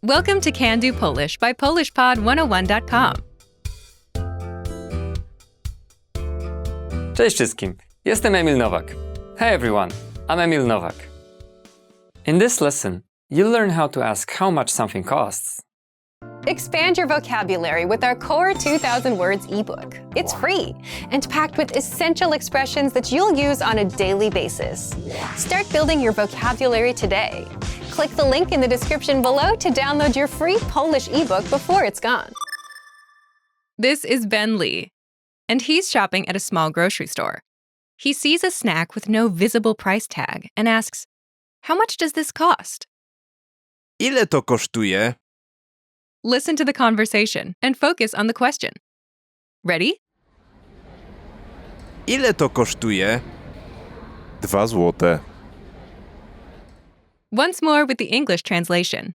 Welcome to Can Do Polish by PolishPod101.com. Cześć wszystkim, jestem Emil Nowak. Hey everyone, I'm Emil Nowak. In this lesson, you'll learn how to ask how much something costs. Expand your vocabulary with our Core 2,000 Words ebook. It's free and packed with essential expressions that you'll use on a daily basis. Start building your vocabulary today. Click the link in the description below to download your free Polish ebook before it's gone. This is Ben Lee, and he's shopping at a small grocery store. He sees a snack with no visible price tag and asks, "How much does this cost?" Ile to kosztuje? Listen to the conversation and focus on the question. Ready? Ile to kosztuje? 2 złote. Once more with the English translation.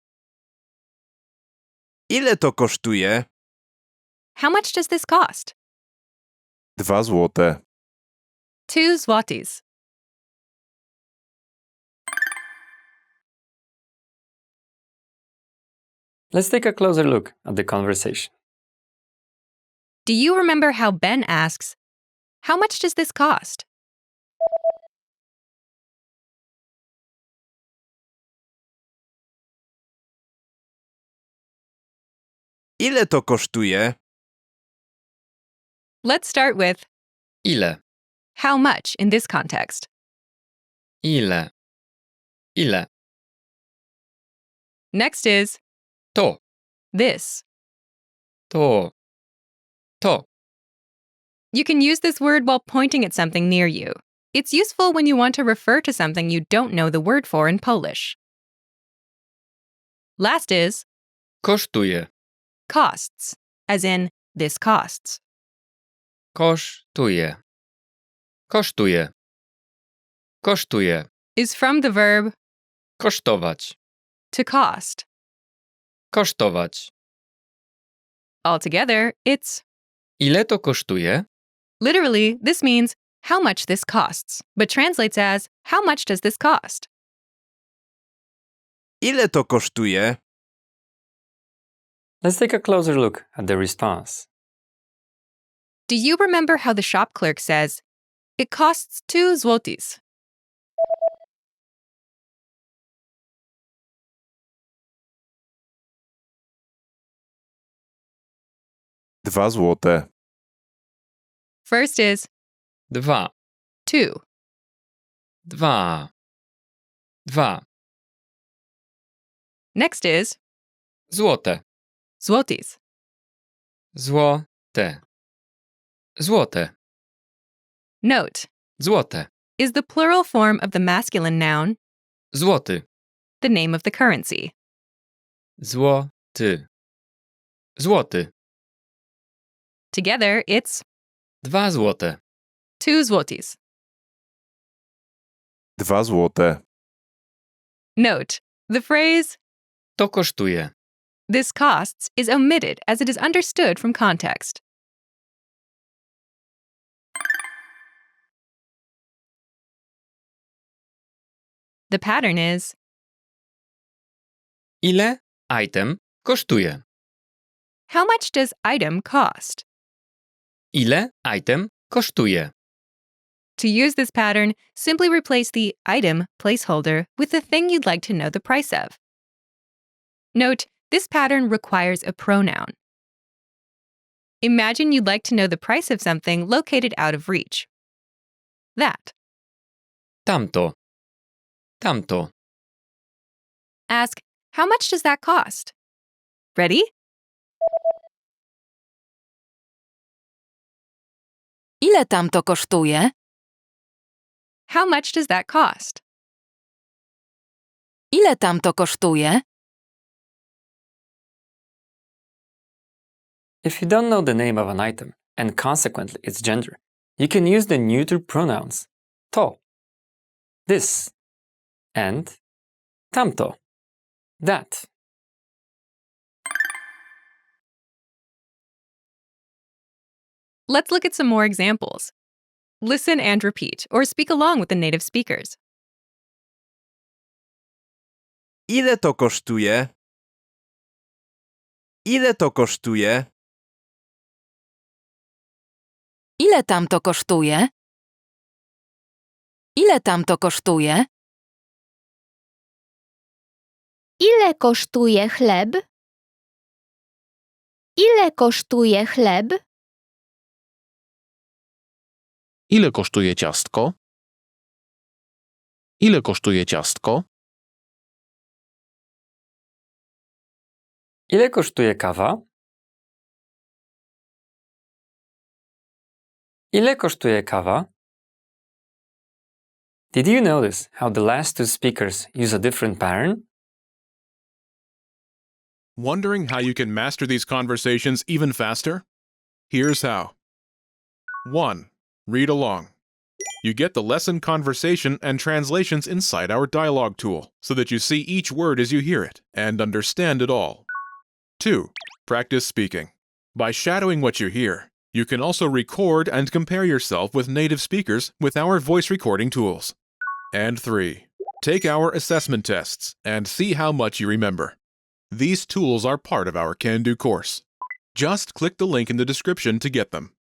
Ile to kosztuje? How much does this cost? 2 złote. 2 złotys. Let's take a closer look at the conversation. Do you remember how Ben asks, "How much does this cost?" Ile to kosztuje? Let's start with Ile? how much in this context. Ile? Ile? Next is To. this. To. To. You can use this word while pointing at something near you. It's useful when you want to refer to something you don't know the word for in Polish. Last is Kosztuje. costs, as in this costs. Kosztuje. Kosztuje. Kosztuje. Is from the verb Kosztować. to cost. Kosztować. Altogether, it's Ile to kosztuje? literally, this means how much this costs, but translates as how much does this cost? Ile to kosztuje? Let's take a closer look at the response. Do you remember how the shop clerk says, "It costs 2 złotys"? Dwa złote. First is Dwa. 2. Dwa. Dwa. Next is Złote. złotys. Złote. Złote. Note, Złote. is the plural form of the masculine noun, Złoty. the name of the currency. Złoty. Złoty. Together, it's 2 złote. 2 złotys. 2 złote. Note, the phrase To kosztuje. "this costs" is omitted as it is understood from context. The pattern is Ile item kosztuje? how much does item cost? Ile item kosztuje? To use this pattern, simply replace the item placeholder with the thing you'd like to know the price of. Note, this pattern requires a pronoun. Imagine you'd like to know the price of something located out of reach. That. Tamto. Tamto. Ask, how much does that cost? Ready? Ile tam to kosztuje? How much does that cost? Ile tam to kosztuje? If you don't know the name of an item, and consequently its gender, you can use the neuter pronouns to, this, and tamto, that. Let's look at some more examples. Listen and repeat, or speak along with the native speakers. Ile to kosztuje? Ile to kosztuje? Ile tam to kosztuje? Ile tam to kosztuje? Ile kosztuje chleb? Ile kosztuje chleb? Ile kosztuje ciastko? Ile kosztuje ciastko? Ile kosztuje kawa? Ile kosztuje kawa? Did you notice how the last two speakers use a different pattern? Wondering how you can master these conversations even faster? Here's how. 1. Read along. You get the lesson conversation and translations inside our dialogue tool, so that you see each word as you hear it and understand it all. 2. Practice speaking. By shadowing what you hear, you can also record and compare yourself with native speakers with our voice recording tools. And 3. Take our assessment tests and see how much you remember. These tools are part of our Can-Do course. Just click the link in the description to get them.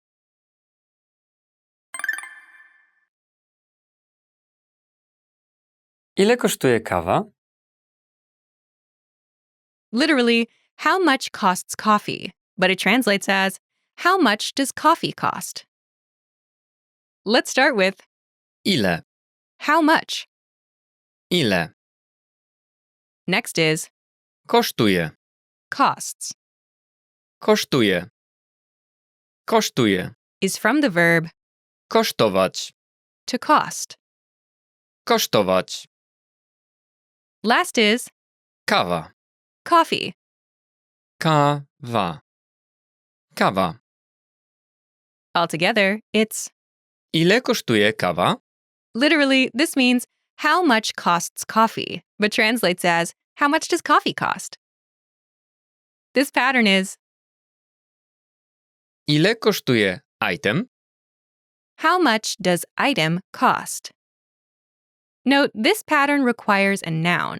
Ile kosztuje kawa? Literally, how much costs coffee? But it translates as, how much does coffee cost? Let's start with Ile? how much. Ile? Next is Kosztuje. costs, Kosztuje. Kosztuje. is from the verb Kosztować. to cost. Kosztować. Last is Kawa. coffee. Kawa. Kawa. Altogether, it's Ile kosztuje kawa? literally, this means how much costs coffee, but translates as how much does coffee cost? This pattern is Ile kosztuje item? how much does item cost? Note, this pattern requires a noun.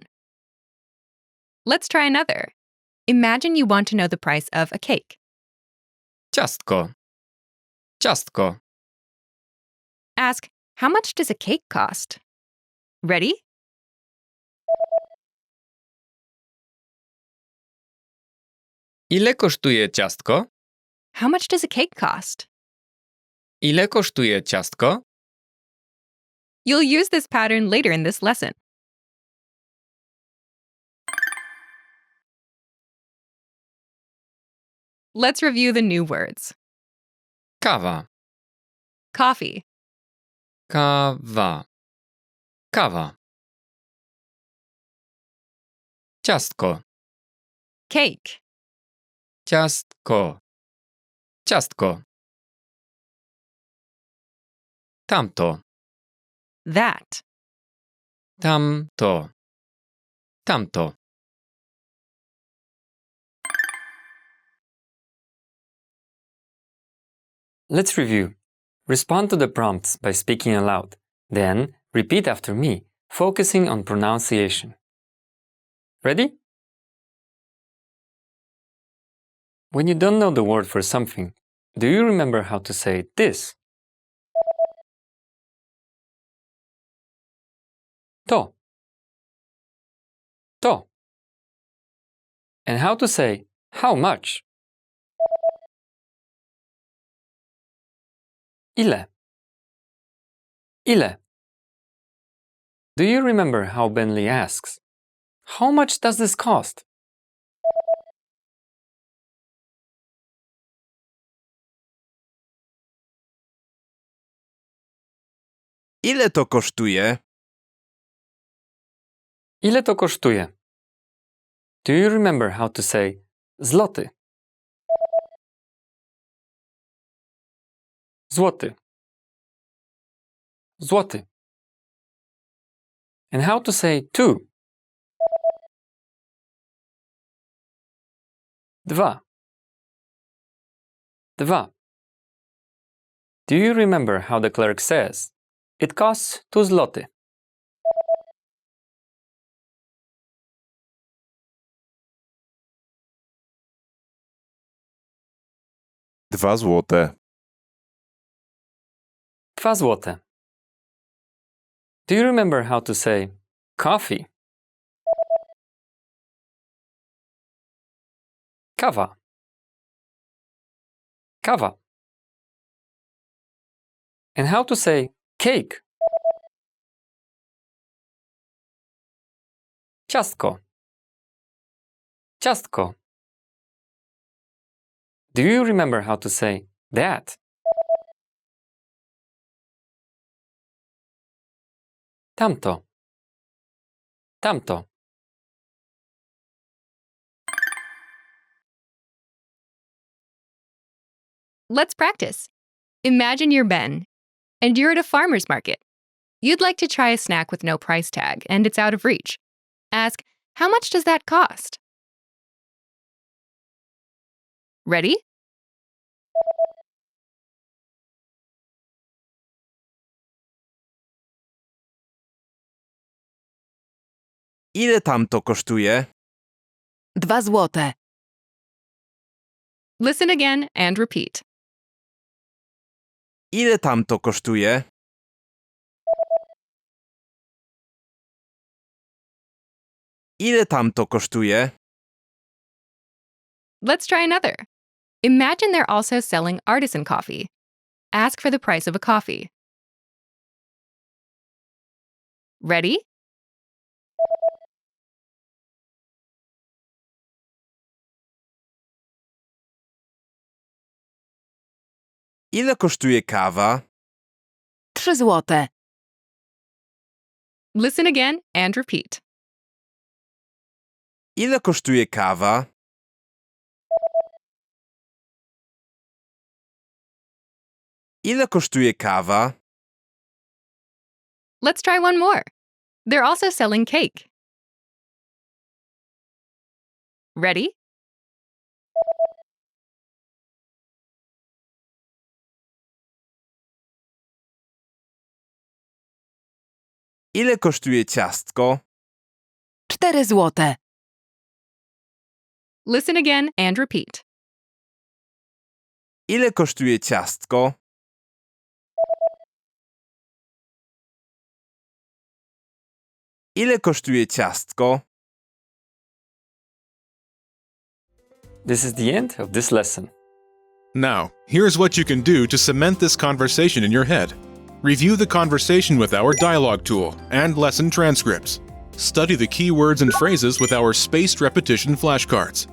Let's try another. Imagine you want to know the price of a cake. Ciastko. Ciastko. Ask, how much does a cake cost? Ready? Ile kosztuje ciastko? How much does a cake cost? Ile kosztuje ciastko? You'll use this pattern later in this lesson. Let's review the new words. Kawa. Coffee, Kawa. Kawa. Ciastko. cake, Ciastko. Ciastko. Tamto. that, Tamto. Tamto. Let's review. Respond to the prompts by speaking aloud. Then, repeat after me, focusing on pronunciation. Ready? When you don't know the word for something, do you remember how to say this? To. To. And how to say how much? Ile. Ile. Do you remember how Bentley asks, how much does this cost? Ile to kosztuje? Ile to kosztuje? Do you remember how to say zloty? Złoty. Złoty. And how to say two? Dwa. Dwa. Do you remember how the clerk says, it costs 2 zloty? 2 złote. 2 złote. Do you remember how to say coffee? Kawa. Kawa. And how to say cake? Ciastko. Ciastko. Do you remember how to say that? Tamto. Tamto. Let's practice. Imagine you're Ben, and you're at a farmer's market. You'd like to try a snack with no price tag, and it's out of reach. Ask, how much does that cost? Ready? Ile tamto kosztuje? 2 złote. Listen again and repeat. Ile tamto kosztuje? Ile tamto kosztuje? Let's try another. Imagine they're also selling artisan coffee. Ask for the price of a coffee. Ready? Ile kosztuje kawa? 3 złote. Listen again and repeat. Ile kosztuje kawa? Ile kosztuje kawa? Let's try one more. They're also selling cake. Ready? Ile kosztuje ciastko? 4 złote. Listen again and repeat. Ile kosztuje ciastko? Ile kosztuje ciastko? This is the end of this lesson. Now, here's what you can do to cement this conversation in your head. Review the conversation with our dialogue tool and lesson transcripts. Study the key words and phrases with our spaced repetition flashcards.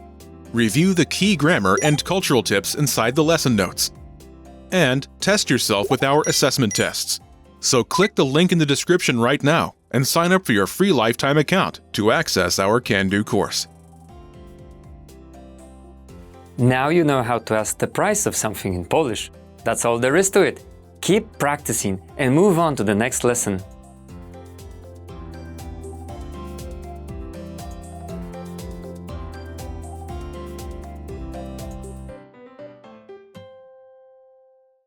Review the key grammar and cultural tips inside the lesson notes. And test yourself with our assessment tests. So click the link in the description right now and sign up for your free lifetime account to access our Can-Do course. Now you know how to ask the price of something in Polish. That's all there is to it. Keep practicing and move on to the next lesson.